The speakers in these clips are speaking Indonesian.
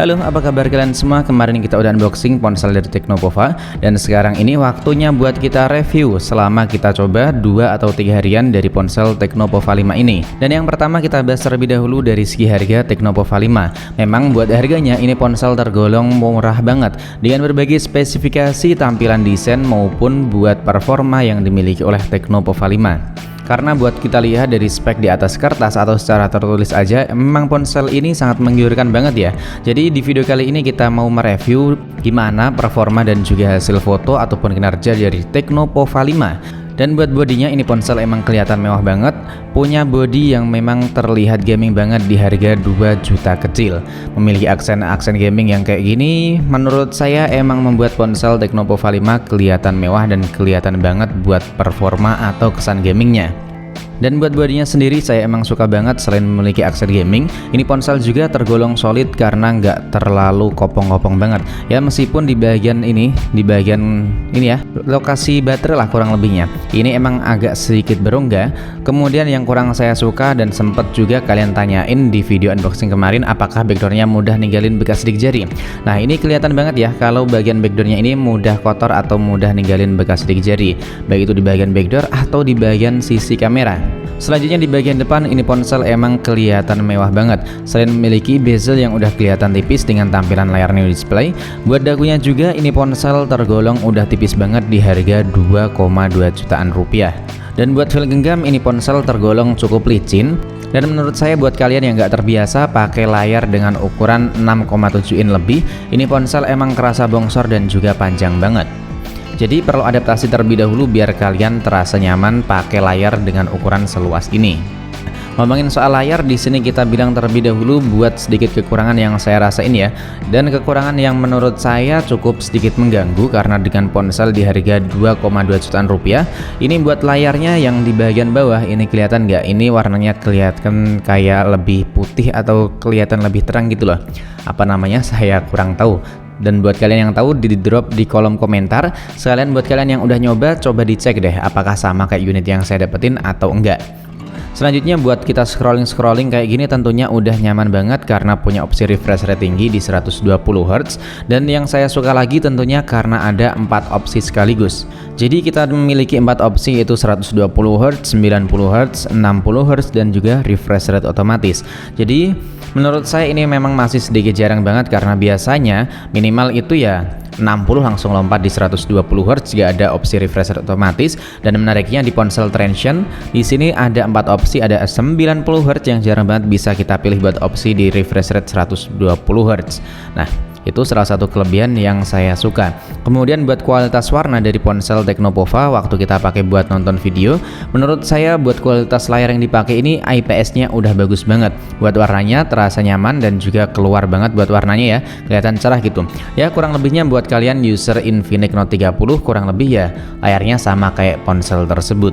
Halo, apa kabar kalian semua? Kemarin kita udah unboxing ponsel dari Teknopova, dan sekarang ini waktunya buat kita review selama kita coba 2 atau 3 harian dari ponsel Teknopova 5 ini. Dan yang pertama kita bahas terlebih dahulu dari segi harga Teknopova 5. Memang buat harganya ini ponsel tergolong murah banget dengan berbagai spesifikasi, tampilan, desain maupun buat performa yang dimiliki oleh Teknopova 5. Karena buat kita lihat dari spek di atas kertas atau secara tertulis aja, memang ponsel ini sangat menggiurkan banget ya. Jadi di video kali ini kita mau mereview gimana performa dan juga hasil foto ataupun kinerja dari Teknopova 5. Dan buat bodinya ini ponsel emang kelihatan mewah banget, punya body yang memang terlihat gaming banget di harga 2 juta kecil. Memiliki aksen-aksen gaming yang kayak gini, menurut saya emang membuat ponsel Teknopova 5 kelihatan mewah dan kelihatan banget buat performa atau kesan gamingnya. Dan buat bodinya sendiri saya emang suka banget. Selain memiliki aksen gaming, ini ponsel juga tergolong solid karena nggak terlalu kopong-kopong banget ya, meskipun di bagian ini ya lokasi baterai lah kurang lebihnya ini emang agak sedikit berongga. Kemudian yang kurang saya suka dan sempet juga kalian tanyain di video unboxing kemarin, apakah backdoornya mudah ninggalin bekas sidik jari. Nah ini kelihatan banget ya kalau bagian backdoornya ini mudah kotor atau mudah ninggalin bekas sidik jari, baik itu di bagian backdoor atau di bagian sisi kamera. Selanjutnya di bagian depan ini ponsel emang kelihatan mewah banget. Selain memiliki bezel yang udah kelihatan tipis dengan tampilan layar Neo Display, buat dagunya juga ini ponsel tergolong udah tipis banget di harga 2,2 jutaan rupiah. Dan buat feel genggam ini ponsel tergolong cukup licin. Dan menurut saya buat kalian yang nggak terbiasa pakai layar dengan ukuran 6,7 in lebih, ini ponsel emang kerasa bongsor dan juga panjang banget. Jadi perlu adaptasi terlebih dahulu biar kalian terasa nyaman pakai layar dengan ukuran seluas ini. Ngomongin soal layar, di sini kita bilang terlebih dahulu buat sedikit kekurangan yang saya rasain ya. Dan kekurangan yang menurut saya cukup sedikit mengganggu karena dengan ponsel di harga 2,2 jutaan rupiah, ini buat layarnya yang di bagian bawah ini kelihatan nggak? Ini warnanya kelihatan kayak lebih putih atau kelihatan lebih terang gitu loh. Apa namanya? Saya kurang tahu. Dan buat kalian yang tahu di drop di kolom komentar. Sekalian buat kalian yang udah nyoba, coba dicek deh apakah sama kayak unit yang saya dapetin atau enggak. Selanjutnya buat kita scrolling kayak gini tentunya udah nyaman banget karena punya opsi refresh rate tinggi di 120 Hz. Dan yang saya suka lagi tentunya karena ada 4 opsi sekaligus. Jadi kita memiliki 4 opsi, yaitu 120 Hz, 90 Hz, 60 Hz dan juga refresh rate otomatis. Jadi menurut saya ini memang masih sedikit jarang banget karena biasanya minimal itu ya 60 langsung lompat di 120 Hz jika ada opsi refresh rate otomatis. Dan menariknya di ponsel Transsion di sini ada 4 opsi, ada 90 Hz yang jarang banget bisa kita pilih buat opsi di refresh rate 120 Hz. Nah itu salah satu kelebihan yang saya suka. Kemudian buat kualitas warna dari ponsel Teknopova waktu kita pakai buat nonton video, menurut saya buat kualitas layar yang dipakai ini IPS-nya udah bagus banget. Buat warnanya terasa nyaman dan juga keluar banget buat warnanya ya, kelihatan cerah gitu. Ya kurang lebihnya buat kalian user Infinix Note 30 kurang lebih ya layarnya sama kayak ponsel tersebut.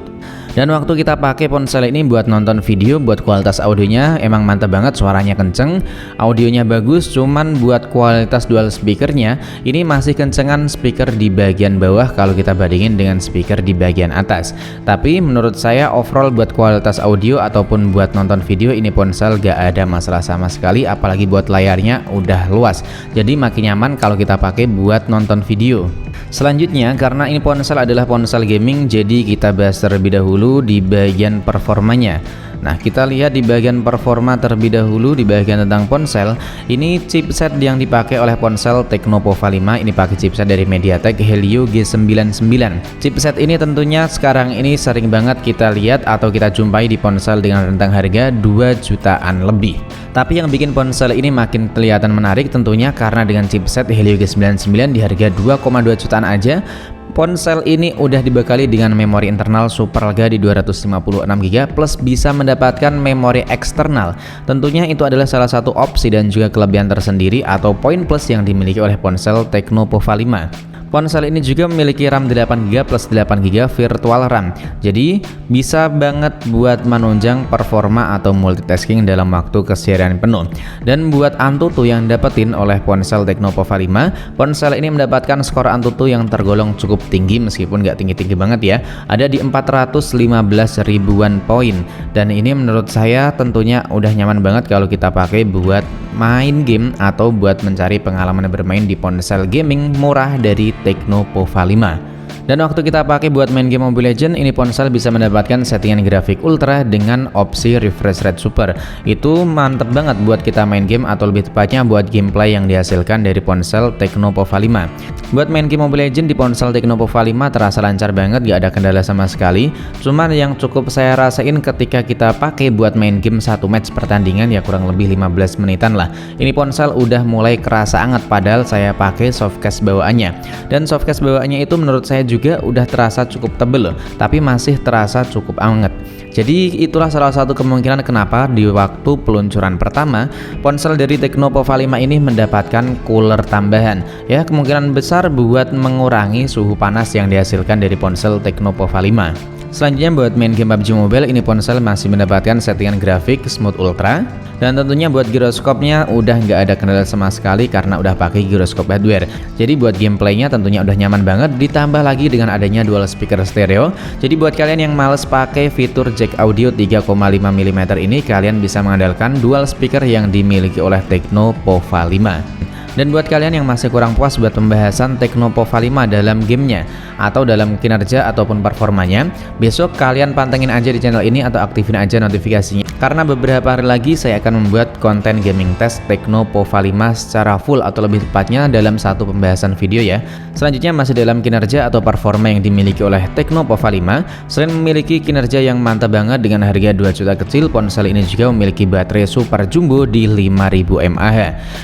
Dan waktu kita pakai ponsel ini buat nonton video, buat kualitas audionya emang mantap banget, suaranya kenceng, audionya bagus. Cuman buat kualitas dual speakernya ini masih kencengan speaker di bagian bawah kalau kita bandingin dengan speaker di bagian atas. Tapi menurut saya overall buat kualitas audio ataupun buat nonton video ini ponsel gak ada masalah sama sekali, apalagi buat layarnya udah luas. Jadi makin nyaman kalau kita pakai buat nonton video. Selanjutnya karena ini ponsel adalah ponsel gaming, jadi kita bahas terlebih dahulu di bagian performanya. Nah kita lihat di bagian performa terlebih dahulu. Di bagian tentang ponsel, ini chipset yang dipakai oleh ponsel Teknopova 5 ini pakai chipset dari MediaTek Helio G99. Chipset ini tentunya sekarang ini sering banget kita lihat atau kita jumpai di ponsel dengan rentang harga 2 jutaan lebih. Tapi yang bikin ponsel ini makin kelihatan menarik tentunya karena dengan chipset Helio G99 di harga 2,2 jutaan aja, ponsel ini udah dibekali dengan memori internal super lega di 256GB plus bisa mendapatkan memori eksternal. Tentunya itu adalah salah satu opsi dan juga kelebihan tersendiri atau poin plus yang dimiliki oleh ponsel Teknopova 5. Ponsel ini juga memiliki RAM 8GB plus 8GB virtual RAM. Jadi bisa banget buat menunjang performa atau multitasking dalam waktu keseharian penuh. Dan buat Antutu yang dapetin oleh ponsel Tecno Pova 5, ponsel ini mendapatkan skor Antutu yang tergolong cukup tinggi meskipun nggak tinggi-tinggi banget ya. Ada di 415 ribuan poin. Dan ini menurut saya tentunya udah nyaman banget kalau kita pakai buat main game atau buat mencari pengalaman bermain di ponsel gaming murah dari Tecno Pova 5. Dan waktu kita pakai buat main game Mobile Legends, ini ponsel bisa mendapatkan settingan grafik ultra dengan opsi refresh rate super. Itu mantep banget buat kita main game atau lebih tepatnya buat gameplay yang dihasilkan dari ponsel Tecno Pova 5. Buat main game Mobile Legends di ponsel Tecno Pova 5 terasa lancar banget, gak ada kendala sama sekali. Cuman yang cukup saya rasain ketika kita pakai buat main game satu match pertandingan ya kurang lebih 15 menitan lah. Ini ponsel udah mulai kerasa anget padahal saya pakai softcase bawaannya. Dan softcase bawaannya itu menurut saya juga udah terasa cukup tebel loh, tapi masih terasa cukup anget. Jadi itulah salah satu kemungkinan kenapa di waktu peluncuran pertama ponsel dari Tecno Pova 5 ini mendapatkan cooler tambahan. Ya, kemungkinan besar buat mengurangi suhu panas yang dihasilkan dari ponsel Tecno Pova 5. Selanjutnya buat main game PUBG Mobile, ini ponsel masih mendapatkan settingan grafik Smooth Ultra. Dan tentunya buat giroskopnya udah nggak ada kendala sama sekali karena udah pakai giroskop hardware. Jadi buat gameplaynya tentunya udah nyaman banget, ditambah lagi dengan adanya dual speaker stereo. Jadi buat kalian yang males pakai fitur jack audio 3,5 mm ini, kalian bisa mengandalkan dual speaker yang dimiliki oleh Tecno Pova 5. Dan buat kalian yang masih kurang puas buat pembahasan Tecno Pova 5 dalam gamenya atau dalam kinerja ataupun performanya, besok kalian pantengin aja di channel ini atau aktifin aja notifikasinya. Karena beberapa hari lagi saya akan membuat konten gaming test Tecno Pova 5 secara full atau lebih tepatnya dalam satu pembahasan video ya. Selanjutnya masih dalam kinerja atau performa yang dimiliki oleh Tecno Pova 5. Selain memiliki kinerja yang mantap banget dengan harga 2 juta kecil, ponsel ini juga memiliki baterai super jumbo di 5000 mAh.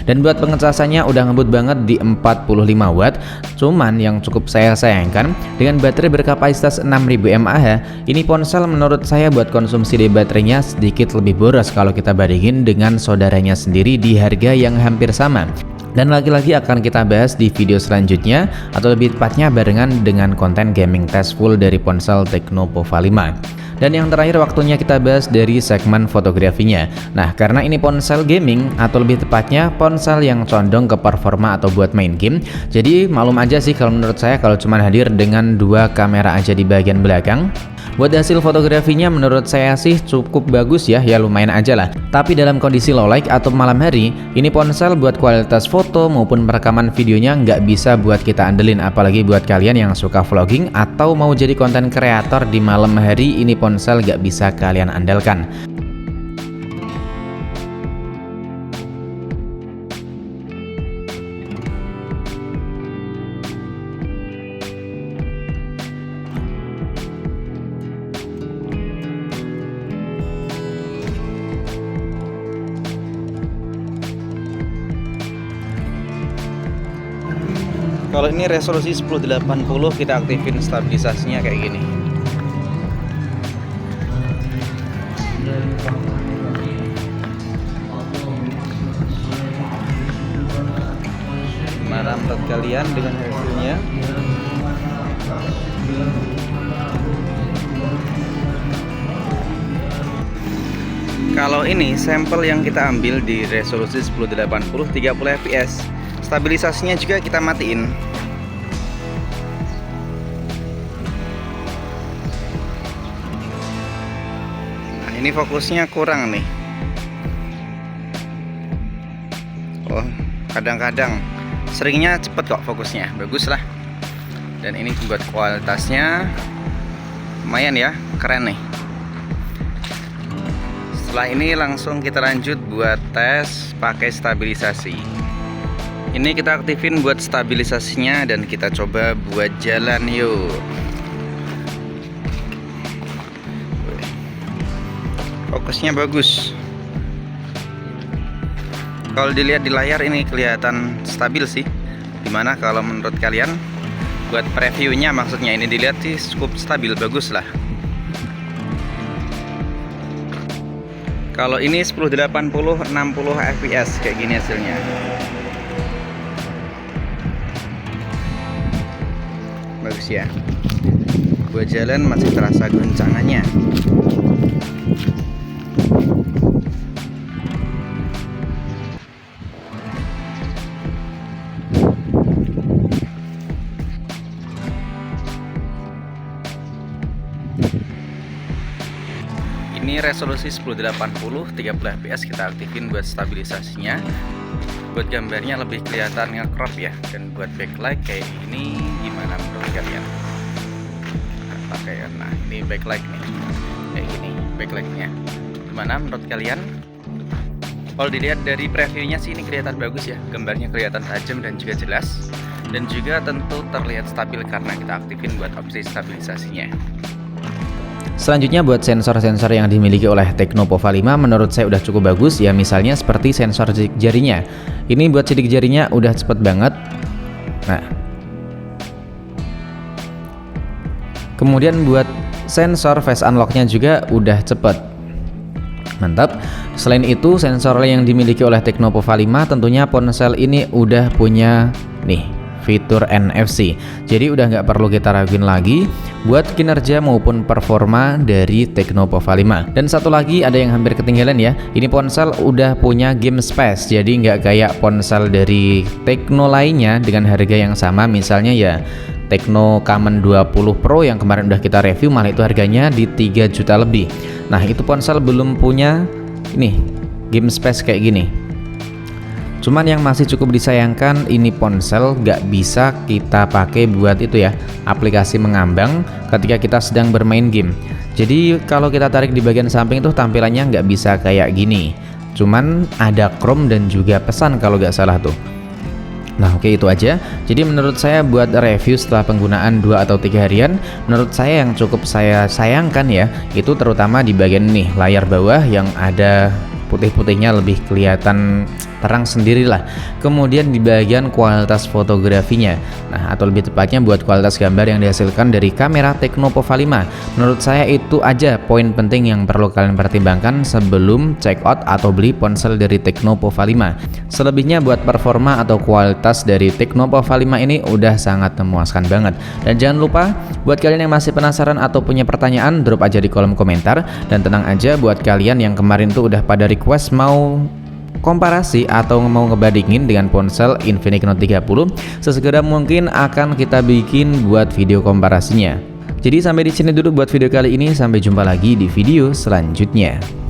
Dan buat pengecasannya udah ngebut banget di 45 watt. Cuman yang cukup saya sayangkan, dengan baterai berkapasitas 6000 mAh, ini ponsel menurut saya buat konsumsi dari baterainya sedikit lebih boros kalau kita bandingin dengan saudaranya sendiri di harga yang hampir sama. Dan lagi-lagi akan kita bahas di video selanjutnya atau lebih tepatnya barengan dengan konten gaming test full dari ponsel Tecno Pova 5. Dan yang terakhir waktunya kita bahas dari segmen fotografinya. Nah, karena ini ponsel gaming atau lebih tepatnya ponsel yang condong ke performa atau buat main game, jadi malum aja sih kalau menurut saya kalau cuma hadir dengan 2 kamera aja di bagian belakang. Buat hasil fotografinya menurut saya sih cukup bagus ya lumayan aja lah. Tapi dalam kondisi low light atau malam hari, ini ponsel buat kualitas foto maupun perekaman videonya nggak bisa buat kita andelin. Apalagi buat kalian yang suka vlogging atau mau jadi konten kreator di malam hari, ini ponsel nggak bisa kalian andalkan. Kalau ini resolusi 1080, kita aktifin stabilisasinya kayak gini. Gimana menurut kalian dengan hasilnya? Kalau ini sampel yang kita ambil di resolusi 1080 30 fps. Stabilisasinya juga kita matiin. Nah, ini fokusnya kurang nih. Oh, kadang-kadang seringnya cepet kok fokusnya, bagus lah. Dan ini buat kualitasnya lumayan ya, keren nih. Setelah ini langsung kita lanjut buat tes pakai stabilisasi. Ini kita aktifin buat stabilisasinya dan kita coba buat jalan yuk. Fokusnya bagus. Kalau dilihat di layar ini kelihatan stabil sih. Dimana kalau menurut kalian buat previewnya maksudnya ini dilihat sih cukup stabil, bagus lah. Kalau ini 1080 60 fps kayak gini hasilnya. bagus ya. Buat jalan masih terasa goncangannya. Ini resolusi 1080 30 fps kita aktifin buat stabilisasinya. Buat gambarnya lebih kelihatan nge-crop ya. Dan buat backlight kayak ini gimana menurut kalian? Pakai nah ini backlight nih. Kayak gini backlightnya. Gimana menurut kalian? Kalau dilihat dari previewnya sih ini kelihatan bagus ya. Gambarnya kelihatan tajam dan juga jelas. Dan juga tentu terlihat stabil karena kita aktifin buat opsi stabilisasinya. Selanjutnya buat sensor-sensor yang dimiliki oleh Tecno Pova 5 menurut saya udah cukup bagus ya, misalnya seperti sensor sidik jarinya. Ini buat sidik jarinya udah cepet banget. Nah, kemudian buat sensor face unlocknya juga udah cepet, mantap. Selain itu sensor yang dimiliki oleh Tecno Pova 5 tentunya ponsel ini udah punya nih fitur NFC, jadi udah nggak perlu kita raguin lagi buat kinerja maupun performa dari Tecno Pova 5. Dan satu lagi ada yang hampir ketinggalan ya, ini ponsel udah punya game space, jadi nggak kayak ponsel dari Tecno lainnya dengan harga yang sama, misalnya ya Tecno Camon 20 Pro yang kemarin udah kita review malah itu harganya di 3 juta lebih. Nah itu ponsel belum punya ini game space kayak gini. Cuman yang masih cukup disayangkan ini ponsel gak bisa kita pakai buat itu ya, aplikasi mengambang ketika kita sedang bermain game. Jadi kalau kita tarik di bagian samping tuh tampilannya nggak bisa kayak gini. Cuman ada Chrome dan juga pesan kalau nggak salah tuh. Nah oke itu aja. Jadi menurut saya buat review setelah penggunaan 2 atau 3 harian, menurut saya yang cukup saya sayangkan ya, itu terutama di bagian nih layar bawah yang ada putih-putihnya lebih kelihatan terang sendirilah. Kemudian di bagian kualitas fotografinya, nah atau lebih tepatnya buat kualitas gambar yang dihasilkan dari kamera Tecno Pova 5, menurut saya itu aja poin penting yang perlu kalian pertimbangkan sebelum check out atau beli ponsel dari Tecno Pova 5. Selebihnya buat performa atau kualitas dari Tecno Pova 5 ini udah sangat memuaskan banget. Dan jangan lupa buat kalian yang masih penasaran atau punya pertanyaan, drop aja di kolom komentar. Dan tenang aja buat kalian yang kemarin tuh udah pada request mau komparasi atau mau ngebandingin dengan ponsel Infinix Note 30, sesegera mungkin akan kita bikin buat video komparasinya. Jadi sampai di sini dulu buat video kali ini, sampai jumpa lagi di video selanjutnya.